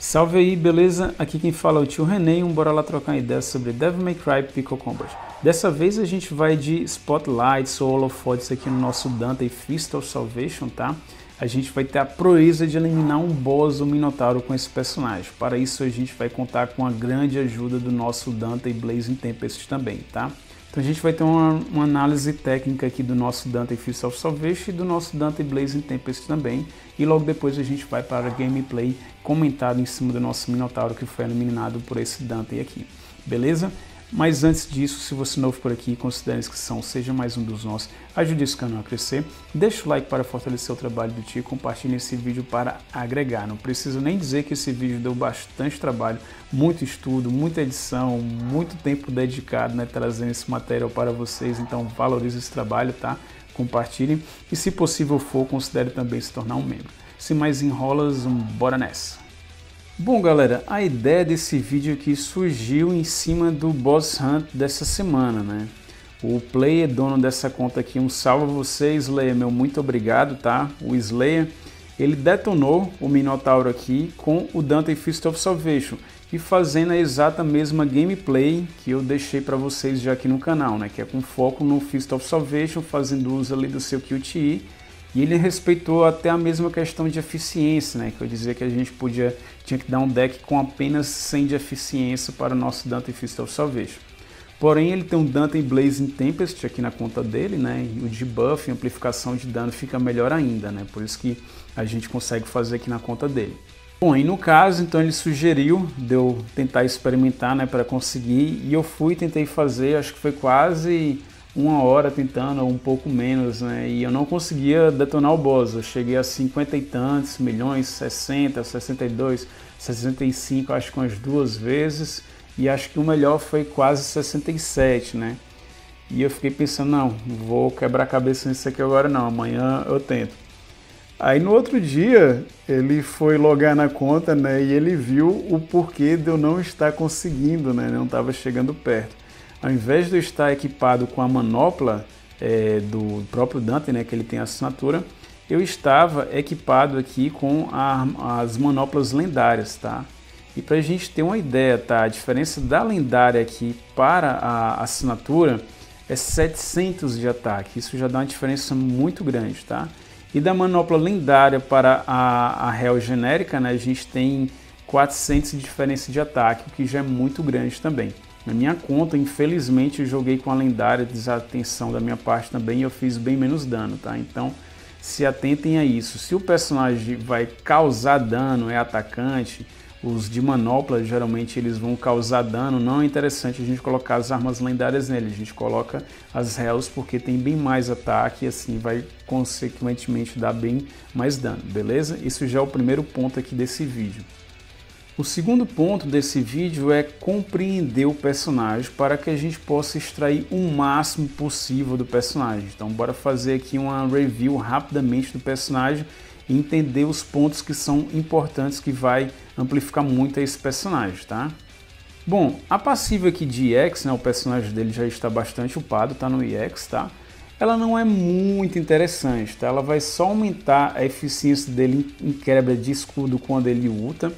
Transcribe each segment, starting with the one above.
Salve aí, beleza? Aqui quem fala é o tio René e bora lá trocar ideias sobre Devil May Cry Pickle Combat. Dessa vez a gente vai de Spotlights ou Holofotes aqui no nosso Dante Fist of Salvation, tá? A gente vai ter a proeza de eliminar um boss, o Minotauro, com esse personagem. Para isso a gente vai contar com a grande ajuda do nosso Dante Blazing Tempest também, tá? Então a gente vai ter uma análise técnica aqui do nosso Dante Fist of Salvation e do nosso Dante Blazing Tempest também. E logo depois a gente vai para a gameplay comentado em cima do nosso Minotauro que foi eliminado por esse Dante aqui. Beleza? Mas antes disso, se você é novo por aqui, considere a inscrição, seja mais um dos nossos, ajude esse canal a crescer, deixa o like para fortalecer o trabalho do tio e compartilhe esse vídeo para agregar. Não preciso nem dizer que esse vídeo deu bastante trabalho, muito estudo, muita edição, muito tempo dedicado, né, trazendo esse material para vocês, então valorize esse trabalho, tá? Compartilhem e, se possível for, considere também se tornar um membro. Sem mais enrolas, bora nessa! Bom galera, a ideia desse vídeo aqui surgiu em cima do Boss Hunt dessa semana, né? O Player, dono dessa conta aqui, um salve a você, Slayer, meu muito obrigado, tá? O Slayer, ele detonou o Minotauro aqui com o Dante Fist of Salvation e fazendo a exata mesma gameplay que eu deixei para vocês já aqui no canal, né? Que é com foco no Fist of Salvation, fazendo uso ali do seu QTE. E ele respeitou até a mesma questão de eficiência, né? Que eu dizia que a gente tinha que dar um deck com apenas 100 de eficiência para o nosso Dante Fist of Salvation. Porém, ele tem um Dante Blazing Tempest aqui na conta dele, né? E o debuff e amplificação de dano fica melhor ainda, né? Por isso que a gente consegue fazer aqui na conta dele. Bom, e no caso, então ele sugeriu de eu tentar experimentar, né? Para conseguir, e eu tentei fazer, acho que foi quase 1 hora tentando, ou um pouco menos, né? E eu não conseguia detonar o boss. Eu cheguei a 50 e tantos milhões, 60, 62, 65, acho que umas 2 vezes. E acho que o melhor foi quase 67, né? E eu fiquei pensando, não vou quebrar a cabeça nisso aqui agora não, amanhã eu tento. Aí no outro dia, ele foi logar na conta, né? E ele viu o porquê de eu não estar conseguindo, né? Não estava chegando perto. Ao invés de eu estar equipado com a manopla do próprio Dante, né, que ele tem assinatura, eu estava equipado aqui com as manoplas lendárias, tá? E para a gente ter uma ideia, tá? A diferença da lendária aqui para a assinatura é 700 de ataque. Isso já dá uma diferença muito grande, tá? E da manopla lendária para a réu genérica, né, a gente tem 400 de diferença de ataque, o que já é muito grande também. Na minha conta, infelizmente, eu joguei com a lendária, desatenção da minha parte também, e eu fiz bem menos dano, tá? Então, se atentem a isso. Se o personagem vai causar dano, é atacante, os de manopla, geralmente, eles vão causar dano, não é interessante a gente colocar as armas lendárias nele, a gente coloca as réus porque tem bem mais ataque e assim vai, consequentemente, dar bem mais dano, beleza? Isso já é o primeiro ponto aqui desse vídeo. O segundo ponto desse vídeo é compreender o personagem para que a gente possa extrair o máximo possível do personagem. Então bora fazer aqui uma review rapidamente do personagem e entender os pontos que são importantes que vai amplificar muito esse personagem, tá? Bom, a passiva aqui de EX, né, o personagem dele já está bastante upado, tá no EX, tá? Ela não é muito interessante, tá? Ela vai só aumentar a eficiência dele em quebra de escudo quando ele ulta.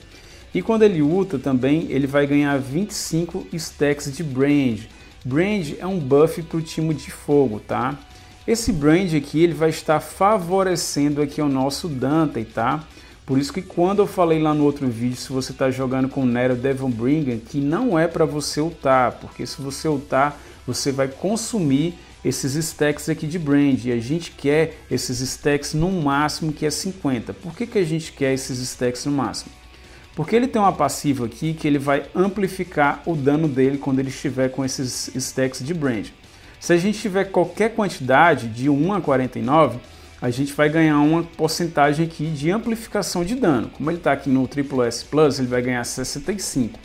E quando ele ulta também, ele vai ganhar 25 stacks de Brand. Brand é um buff para o time de fogo, tá? Esse Brand aqui, ele vai estar favorecendo aqui o nosso Dante, tá? Por isso que quando eu falei lá no outro vídeo, se você está jogando com Nero Devilbringer, que não é para você ultar, porque se você ultar, você vai consumir esses stacks aqui de Brand, e a gente quer esses stacks no máximo, que é 50. Por que a gente quer esses stacks no máximo? Porque ele tem uma passiva aqui que ele vai amplificar o dano dele quando ele estiver com esses stacks de Brand. Se a gente tiver qualquer quantidade de 1 a 49, a gente vai ganhar uma porcentagem aqui de amplificação de dano. Como ele está aqui no SSS Plus, ele vai ganhar 65.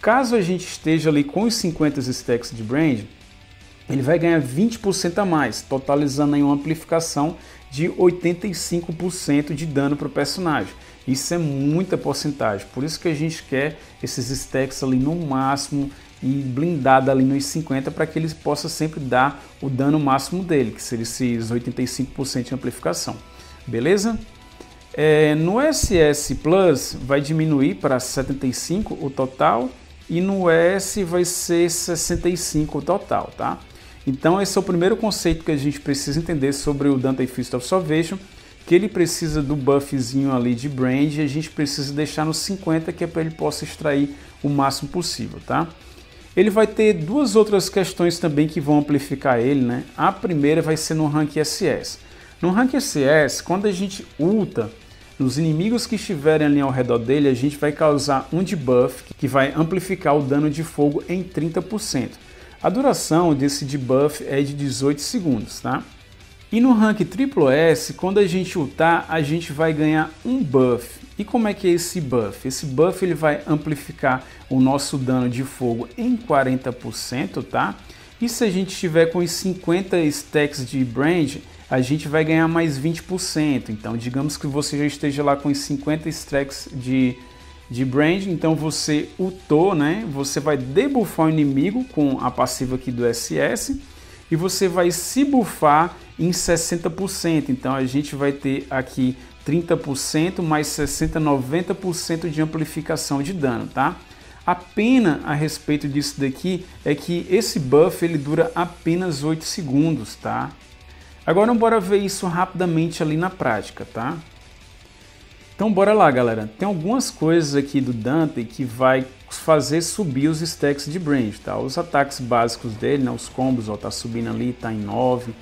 Caso a gente esteja ali com os 50 stacks de Brand, ele vai ganhar 20% a mais, totalizando aí uma amplificação de 85% de dano para o personagem. Isso é muita porcentagem, por isso que a gente quer esses stacks ali no máximo e blindado ali nos 50 para que ele possa sempre dar o dano máximo dele, que seria esses 85% de amplificação. Beleza? No SS Plus vai diminuir para 75 o total e no S vai ser 65 o total, tá? Então esse é o primeiro conceito que a gente precisa entender sobre o Dante Fist of Salvation, que ele precisa do buffzinho ali de Brand e a gente precisa deixar no 50, que é para ele possa extrair o máximo possível, tá? Ele vai ter duas outras questões também que vão amplificar ele, né? A primeira vai ser no rank SS. No rank SS, quando a gente ulta nos inimigos que estiverem ali ao redor dele, a gente vai causar um debuff que vai amplificar o dano de fogo em 30%. A duração desse debuff é de 18 segundos, tá? E no rank SSS, quando a gente ultar, a gente vai ganhar um buff. E como é que é esse buff? Esse buff ele vai amplificar o nosso dano de fogo em 40%, tá? E se a gente estiver com os 50 stacks de Brand, a gente vai ganhar mais 20%. Então, digamos que você já esteja lá com os 50 stacks de Brand, então você ultou, né? Você vai debuffar o inimigo com a passiva aqui do SS e você vai se buffar em 60%. Então a gente vai ter aqui 30% mais 60, 90% de amplificação de dano, tá? A pena a respeito disso daqui é que esse buff ele dura apenas 8 segundos, tá? Agora bora ver isso rapidamente ali na prática, tá? Então bora lá, galera. Tem algumas coisas aqui do Dante que vai fazer subir os stacks de Brand, tá? Os ataques básicos dele, né? Os combos, ó, tá subindo ali, tá em 9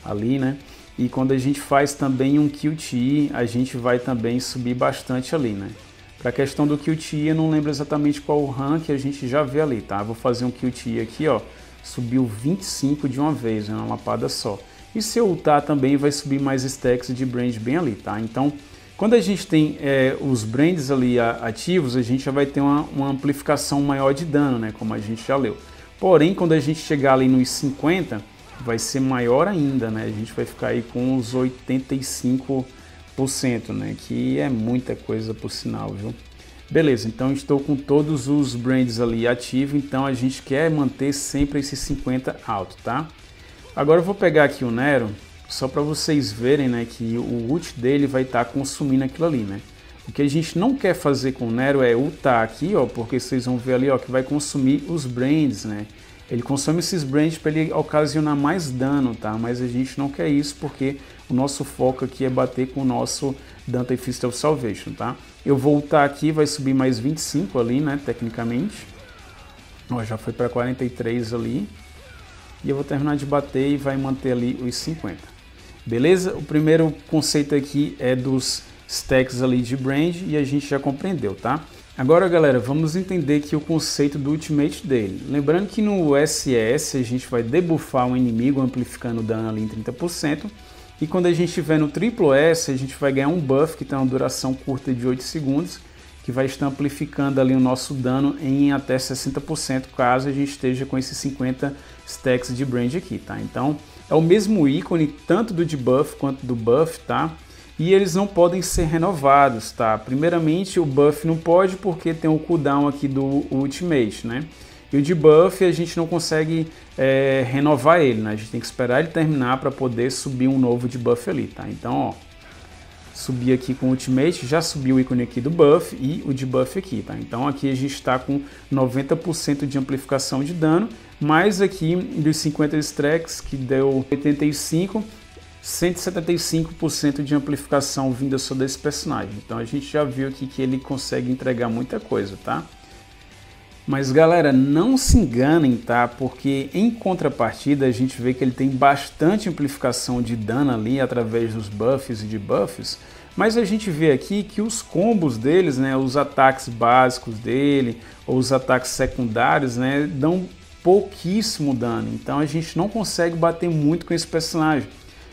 ali, né? E quando a gente faz também um QTE, a gente vai também subir bastante ali, né? Para a questão do QTE, eu não lembro exatamente qual o rank, a gente já vê ali, tá? Vou fazer um QTE aqui, ó, subiu 25 de uma vez, né? Uma lapada só. E se eu ultar também vai subir mais stacks de Brand bem ali, tá? Então, quando a gente tem os Brands ali ativos, a gente já vai ter uma amplificação maior de dano, né? Como a gente já leu. Porém, quando a gente chegar ali nos 50, vai ser maior ainda, né? A gente vai ficar aí com os 85%, né? Que é muita coisa por sinal, viu? Beleza, então estou com todos os Brands ali ativos, então a gente quer manter sempre esse 50 alto, tá? Agora eu vou pegar aqui o Nero, só para vocês verem, né, que o ult dele vai estar consumindo aquilo ali, né? O que a gente não quer fazer com o Nero é ultar aqui, ó, porque vocês vão ver ali, ó, que vai consumir os Brands, né? Ele consome esses Brands para ele ocasionar mais dano, tá? Mas a gente não quer isso porque o nosso foco aqui é bater com o nosso Dante Fist of Salvation, tá? Eu vou ultar aqui, vai subir mais 25 ali, né, tecnicamente. Ó, já foi para 43 ali. E eu vou terminar de bater e vai manter ali os 50. Beleza? O primeiro conceito aqui é dos stacks ali de Brand e a gente já compreendeu, tá? Agora, galera, vamos entender aqui o conceito do ultimate dele. Lembrando que no SS a gente vai debuffar um inimigo amplificando o dano ali em 30%. E quando a gente estiver no SSS, a gente vai ganhar um buff que tem uma duração curta de 8 segundos, que vai estar amplificando ali o nosso dano em até 60%, caso a gente esteja com esses 50 stacks de Brand aqui, tá? Então, é o mesmo ícone, tanto do debuff quanto do buff, tá? E eles não podem ser renovados, tá? Primeiramente, o buff não pode porque tem o cooldown aqui do Ultimate, né? E o debuff a gente não consegue renovar ele, né? A gente tem que esperar ele terminar para poder subir um novo debuff ali, tá? Então, ó, subir aqui com o Ultimate, já subiu o ícone aqui do buff e o debuff aqui, tá? Então aqui a gente está com 90% de amplificação de dano, mais aqui dos 50 stacks que deu 85, 175% de amplificação vinda só desse personagem. Então a gente já viu aqui que ele consegue entregar muita coisa, tá? Mas galera, não se enganem, tá? Porque em contrapartida a gente vê que ele tem bastante amplificação de dano ali através dos buffs e debuffs, mas a gente vê aqui que os combos deles, né, os ataques básicos dele ou os ataques secundários, né, dão pouquíssimo dano. Então a gente não consegue bater muito com esse personagem,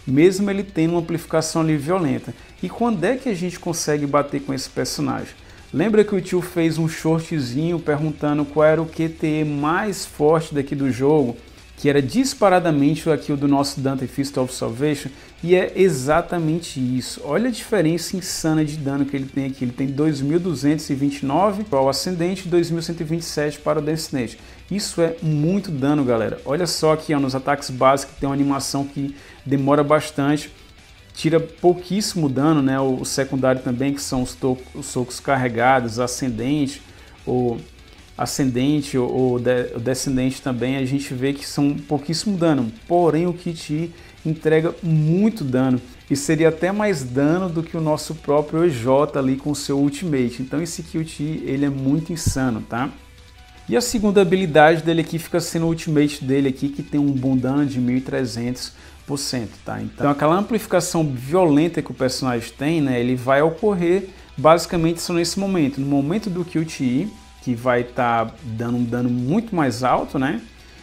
mesmo ele tendo uma amplificação ali violenta. E quando é que a gente consegue bater com esse personagem? Lembra que o tio fez um shortzinho perguntando qual era o QTE mais forte daqui do jogo, que era disparadamente aqui o do nosso Dante Fist of Salvation, e é exatamente isso. Olha a diferença insana de dano que ele tem aqui. Ele tem 2.229 para o Ascendente e 2.127 para o Descendente. Isso é muito dano, galera. Olha só aqui, ó, nos ataques básicos tem uma animação que demora bastante. tira pouquíssimo dano, né? O secundário também, que são os socos carregados, ascendente ou descendente também, a gente vê que são pouquíssimo dano, porém o Kit entrega muito dano e seria até mais dano do que o nosso próprio EJ ali com o seu ultimate. Então esse Kit ele é muito insano, tá? E a segunda habilidade dele aqui fica sendo o ultimate dele aqui, que tem um bom dano de 1300%, tá? Então aquela amplificação violenta que o personagem tem, né, ele vai ocorrer basicamente só nesse momento, no momento do Kit, que vai estar dando um dano muito mais alto, né?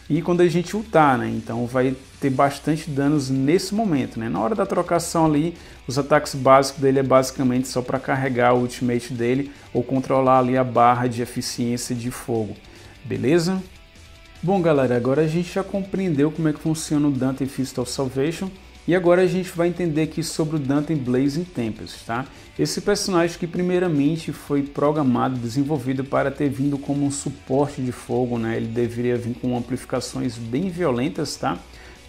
E quando a gente ultar, né? Então vai ter bastante danos nesse momento, né? Na hora da trocação ali, os ataques básicos dele é basicamente só para carregar o ultimate dele ou controlar ali a barra de eficiência de fogo, beleza? Bom, galera, agora a gente já compreendeu como é que funciona o Dante Fist of Salvation. E agora a gente vai entender aqui sobre o Dante Blazing Tempest, tá? Esse personagem que primeiramente foi programado, desenvolvido para ter vindo como um suporte de fogo, né? Ele deveria vir com amplificações bem violentas, tá?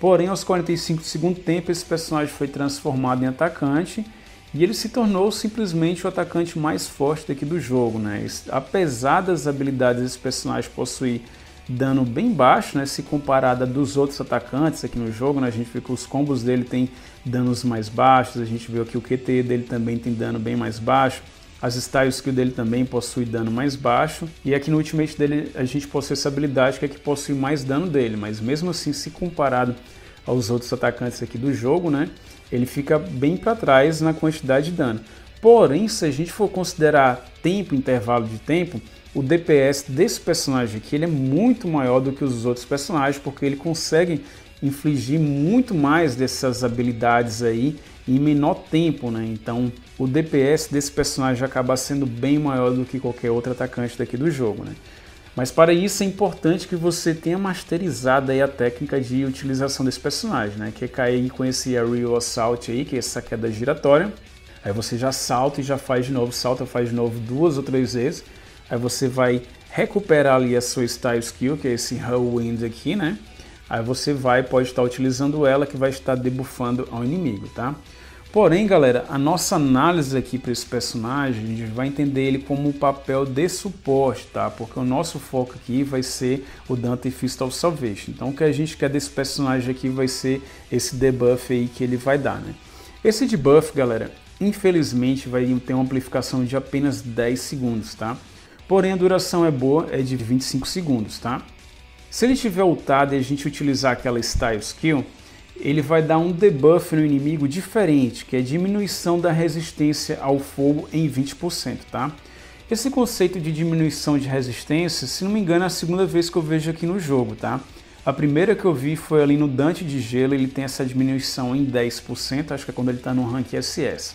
Porém, aos 45 do segundo tempo, esse personagem foi transformado em atacante e ele se tornou simplesmente o atacante mais forte daqui do jogo, né? Apesar das habilidades desse personagem possuir dano bem baixo, né, se comparada dos outros atacantes aqui no jogo, né, a gente vê que os combos dele tem danos mais baixos, a gente viu aqui o QTE dele também tem dano bem mais baixo, as style skill dele também possui dano mais baixo, e aqui no ultimate dele a gente possui essa habilidade que é que possui mais dano dele, mas mesmo assim, se comparado aos outros atacantes aqui do jogo, né, ele fica bem para trás na quantidade de dano. Porém, se a gente for considerar tempo, intervalo de tempo, o DPS desse personagem aqui ele é muito maior do que os outros personagens, porque ele consegue infligir muito mais dessas habilidades aí em menor tempo, né? Então o DPS desse personagem acaba sendo bem maior do que qualquer outro atacante daqui do jogo, né? Mas para isso é importante que você tenha masterizado aí a técnica de utilização desse personagem, né? Que é cair com esse Aerial Assault aí, que é essa queda giratória. Aí você já salta e já faz de novo, salta, faz de novo 2 ou 3 vezes. Aí você vai recuperar ali a sua Style Skill, que é esse Whirlwind aqui, né? Aí você pode estar utilizando ela, que vai estar debuffando ao inimigo, tá? Porém, galera, a nossa análise aqui para esse personagem, a gente vai entender ele como um papel de suporte, tá? Porque o nosso foco aqui vai ser o Dante Fist of Salvation. Então o que a gente quer desse personagem aqui vai ser esse debuff aí que ele vai dar, né? Esse debuff, galera, infelizmente vai ter uma amplificação de apenas 10 segundos, tá? Porém a duração é boa, é de 25 segundos, tá? Se ele estiver ultado e a gente utilizar aquela Style Skill, ele vai dar um debuff no inimigo diferente, que é diminuição da resistência ao fogo em 20%, tá? Esse conceito de diminuição de resistência, se não me engano, é a segunda vez que eu vejo aqui no jogo, tá? A primeira que eu vi foi ali no Dante de Gelo, ele tem essa diminuição em 10%, acho que é quando ele está no rank SS.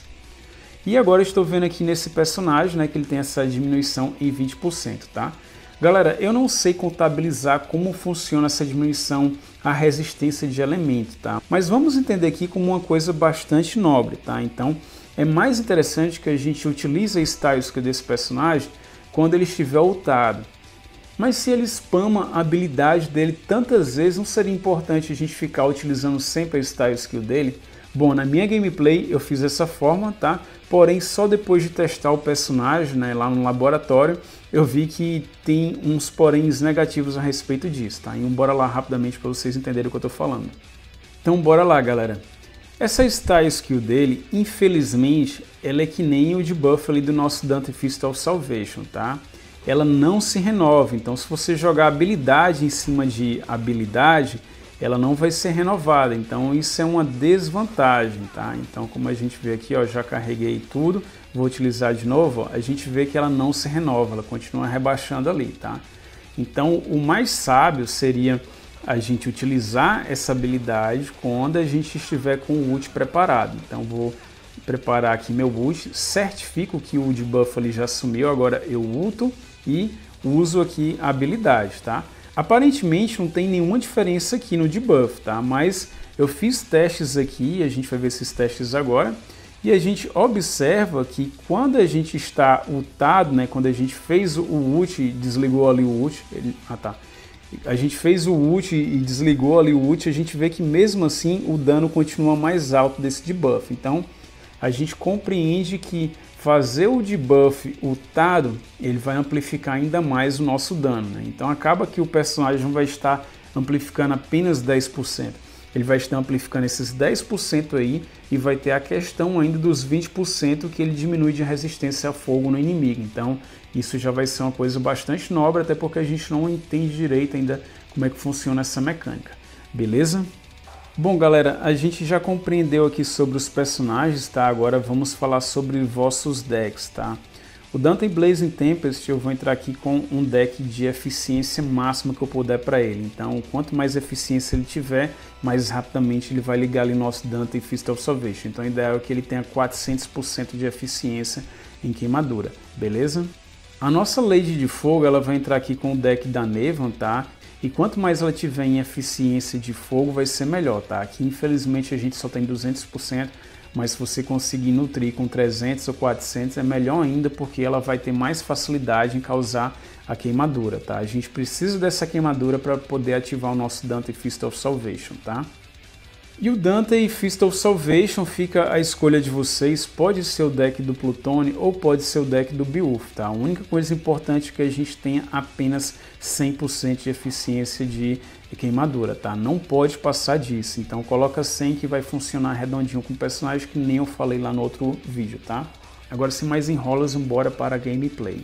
E agora eu estou vendo aqui nesse personagem, né, que ele tem essa diminuição em 20%, tá? Galera, eu não sei contabilizar como funciona essa diminuição à resistência de elemento, tá? Mas vamos entender aqui como uma coisa bastante nobre, tá? Então, é mais interessante que a gente utilize a Style Skill desse personagem quando ele estiver ultado. Mas se ele spama a habilidade dele tantas vezes, não seria importante a gente ficar utilizando sempre a Style Skill dele? Bom, na minha gameplay eu fiz dessa forma, tá? Porém, só depois de testar o personagem, né, lá no laboratório, eu vi que tem uns poréns negativos a respeito disso, tá? Então bora lá rapidamente para vocês entenderem o que eu tô falando. Então bora lá, galera. Essa Style Skill dele, infelizmente, ela é que nem o debuff ali do nosso Dante Fist of Salvation, tá? Ela não se renova, então se você jogar habilidade em cima de habilidade, ela não vai ser renovada, então isso é uma desvantagem, tá? Então como a gente vê aqui, ó, já carreguei tudo, vou utilizar de novo, ó, a gente vê que ela não se renova, ela continua rebaixando ali, tá? Então o mais sábio seria a gente utilizar essa habilidade quando a gente estiver com o ult preparado. Então vou preparar aqui meu ult, certifico que o debuff ali já sumiu, agora eu ulto e uso aqui a habilidade, tá? Aparentemente não tem nenhuma diferença aqui no debuff, tá? Mas eu fiz testes aqui, a gente vai ver esses testes agora, e a gente observa que quando a gente está ultado, né, quando a gente fez o ult, desligou ali o ult, a gente fez o ult e desligou ali o ult, a gente vê que mesmo assim o dano continua mais alto desse debuff. Então a gente compreende que fazer o debuff ultado, ele vai amplificar ainda mais o nosso dano, né? Então acaba que o personagem não vai estar amplificando apenas 10%. Ele vai estar amplificando esses 10% aí e vai ter a questão ainda dos 20% que ele diminui de resistência a fogo no inimigo. Então isso já vai ser uma coisa bastante nobre, até porque a gente não entende direito ainda como é que funciona essa mecânica. Beleza? Bom, galera, a gente já compreendeu aqui sobre os personagens, tá? Agora vamos falar sobre vossos decks, tá? O Dante Blazing Tempest, eu vou entrar aqui com um deck de eficiência máxima que eu puder para ele. Então, quanto mais eficiência ele tiver, mais rapidamente ele vai ligar ali nosso Dante Fist of Salvation. Então, o ideal é que ele tenha 400% de eficiência em queimadura, beleza? A nossa Lady de Fogo, ela vai entrar aqui com o deck da Nevan, tá? E quanto mais ela tiver em eficiência de fogo, vai ser melhor, tá? Aqui, infelizmente, a gente só tem 200%, mas se você conseguir nutrir com 300 ou 400, é melhor ainda, porque ela vai ter mais facilidade em causar a queimadura, tá? A gente precisa dessa queimadura para poder ativar o nosso Dante Fist of Salvation, tá? E o Dante Fist of Salvation fica a escolha de vocês, pode ser o deck do Plutone ou pode ser o deck do Beowulf, tá? A única coisa importante é que a gente tenha apenas 100% de eficiência de queimadura, tá? Não pode passar disso, então coloca 100 que vai funcionar redondinho com o personagem, que nem eu falei lá no outro vídeo, tá? Agora, sem mais enrolas, bora para a gameplay.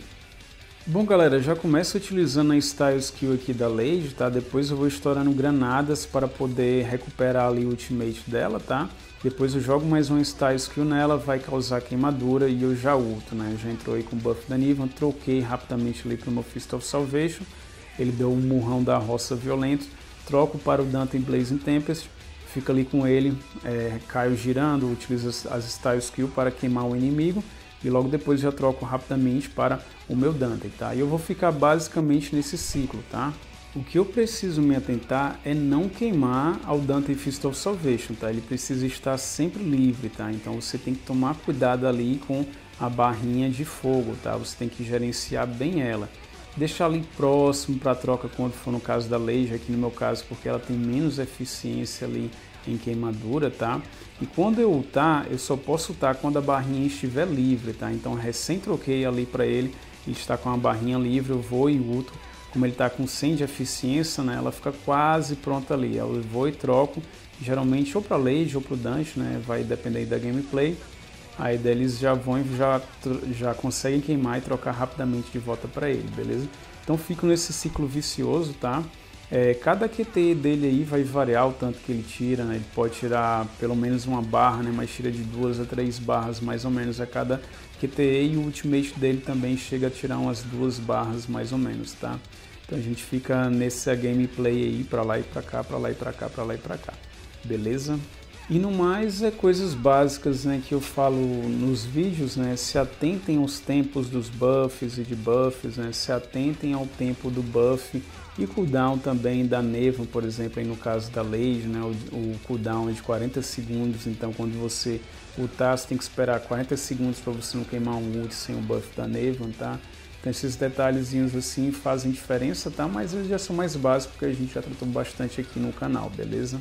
Bom, galera, já começo utilizando a Style Skill aqui da Lady, tá? Depois eu vou estourando granadas para poder recuperar ali o ultimate dela, tá? Depois eu jogo mais uma Style Skill nela, vai causar queimadura e eu já ulto, né? Já entrou aí com o buff da Nivan, troquei rapidamente ali para o meu Fist of Salvation. Ele deu um murrão da roça violento, troco para o Dante Blazing Tempest, fica ali com ele, caio girando, utilizo as Style Skill para queimar o inimigo. E logo depois já troco rapidamente para o meu Dante, tá? E eu vou ficar basicamente nesse ciclo, tá? O que eu preciso me atentar é não queimar ao Dante Fist of Salvation, tá? Ele precisa estar sempre livre, tá? Então você tem que tomar cuidado ali com a barrinha de fogo, tá? Você tem que gerenciar bem ela. Deixar ali próximo para troca quando for no caso da Lady, aqui no meu caso, porque ela tem menos eficiência ali em queimadura, tá? E quando eu ultar, eu só posso ultar quando a barrinha estiver livre, tá? Então recém troquei ali para ele está com a barrinha livre, eu vou e ulto. Como ele está com 100 de eficiência, né? Ela fica quase pronta ali. Eu vou e troco, geralmente ou para Lady ou para o Dante, né? Vai depender da gameplay. Aí deles já vão e já conseguem queimar e trocar rapidamente de volta para ele, beleza? Então fico nesse ciclo vicioso, tá? Cada QT dele aí vai variar o tanto que ele tira, né? Ele pode tirar pelo menos uma barra, né? Mas tira de 2 a 3 barras mais ou menos a cada QTE, e o ultimate dele também chega a tirar umas 2 barras mais ou menos, tá? Então a gente fica nessa gameplay aí, pra lá e pra cá, pra lá e pra cá, pra lá e pra cá, beleza? E no mais coisas básicas, né, que eu falo nos vídeos, né? Se atentem aos tempos dos buffs e debuffs, né? Se atentem ao tempo do buff e cooldown também da Nevan, por exemplo, aí no caso da Lady, né? O cooldown é de 40 segundos, então quando você ultar, você tem que esperar 40 segundos para você não queimar um ult sem o buff da Nevan, tá? Então esses detalhezinhos assim fazem diferença, tá? Mas eles já são mais básicos, porque a gente já tratou bastante aqui no canal, beleza?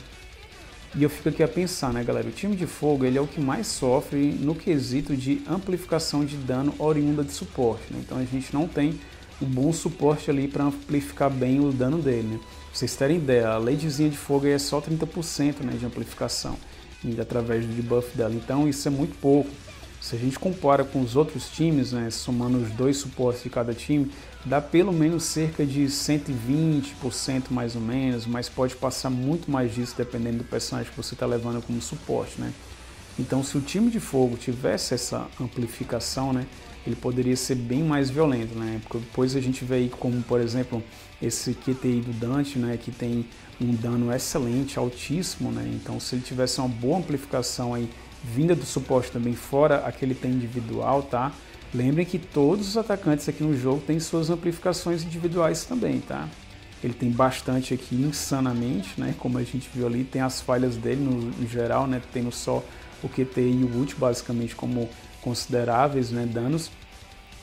E eu fico aqui a pensar, né, galera? O time de fogo, ele é o que mais sofre no quesito de amplificação de dano oriunda de suporte, né? Então a gente não tem um bom suporte ali para amplificar bem o dano dele, né? Pra vocês terem ideia, a Ladyzinha de fogo aí é só 30%, né, de amplificação, e através do debuff dela. Então isso é muito pouco. Se a gente compara com os outros times, né, somando os 2 suportes de cada time, dá pelo menos cerca de 120% mais ou menos, mas pode passar muito mais disso dependendo do personagem que você está levando como suporte, né? Então, se o time de fogo tivesse essa amplificação, né, ele poderia ser bem mais violento, né? Porque depois a gente vê aí como, por exemplo, esse QTI do Dante, né, que tem um dano excelente, altíssimo, né? Então, se ele tivesse uma boa amplificação aí, vinda do suporte também, fora aquele tem individual, tá? Lembrem que todos os atacantes aqui no jogo têm suas amplificações individuais também, tá? Ele tem bastante aqui, insanamente, né? Como a gente viu ali, tem as falhas dele no geral, né? Tendo só o QT e o ult, basicamente, como consideráveis, né, danos.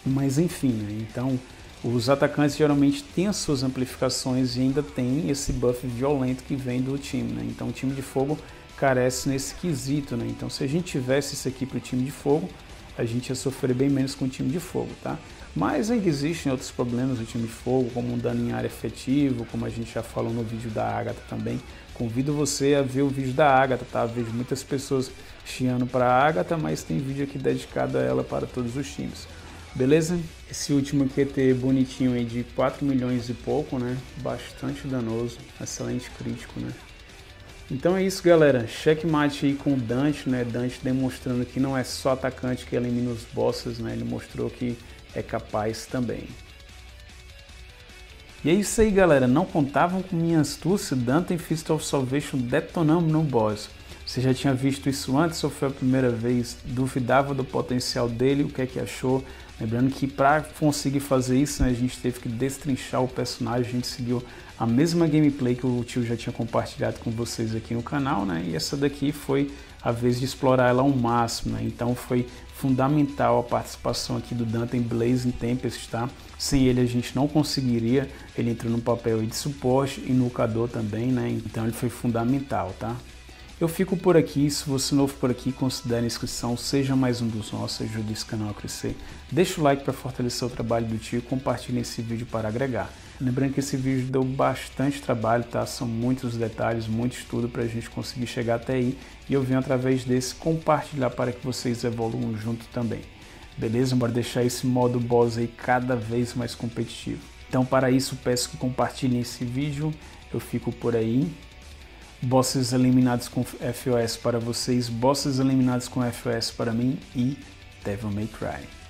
Mas enfim, né? Então Os atacantes geralmente têm as suas amplificações e ainda tem esse buff violento que vem do time, né? Então o time de fogo carece nesse quesito, né? Então se a gente tivesse isso aqui para o time de fogo, a gente ia sofrer bem menos com o time de fogo, tá? Mas ainda existem outros problemas no time de fogo, como um dano em área efetivo, como a gente já falou no vídeo da Agatha também. Convido você a ver o vídeo da Agatha, tá? Vejo muitas pessoas chiando para a Agatha, mas tem vídeo aqui dedicado a ela para todos os times. Beleza? Esse último QT bonitinho aí de 4 milhões e pouco, né? Bastante danoso, excelente crítico, né? Então é isso, galera. Checkmate aí com o Dante, né? Dante demonstrando que não é só atacante que elimina os bosses, né? Ele mostrou que é capaz também. E é isso aí, galera. Não contavam com minha astúcia? Dante e Fist of Salvation detonamos no boss. Você já tinha visto isso antes ou foi a primeira vez? Duvidava do potencial dele? O que é que achou? Lembrando que para conseguir fazer isso, né, a gente teve que destrinchar o personagem, a gente seguiu a mesma gameplay que o tio já tinha compartilhado com vocês aqui no canal, né? E essa daqui foi a vez de explorar ela ao máximo, né? Então foi fundamental a participação aqui do Dante em Blazing Tempest, tá? Sem ele a gente não conseguiria, ele entrou no papel de suporte e no Cador também, né? Então ele foi fundamental, tá? Eu fico por aqui. Se você é novo por aqui, considere a inscrição, seja mais um dos nossos, ajude esse canal a crescer. Deixa o like para fortalecer o trabalho do tio e compartilhe esse vídeo para agregar. Lembrando que esse vídeo deu bastante trabalho, tá? São muitos detalhes, muito estudo para a gente conseguir chegar até aí. E eu venho através desse compartilhar para que vocês evoluam junto também. Beleza? Bora deixar esse modo boss aí cada vez mais competitivo. Então para isso peço que compartilhem esse vídeo. Eu fico por aí. Bosses eliminados com FOS para vocês, bosses eliminados com FOS para mim e Devil May Cry.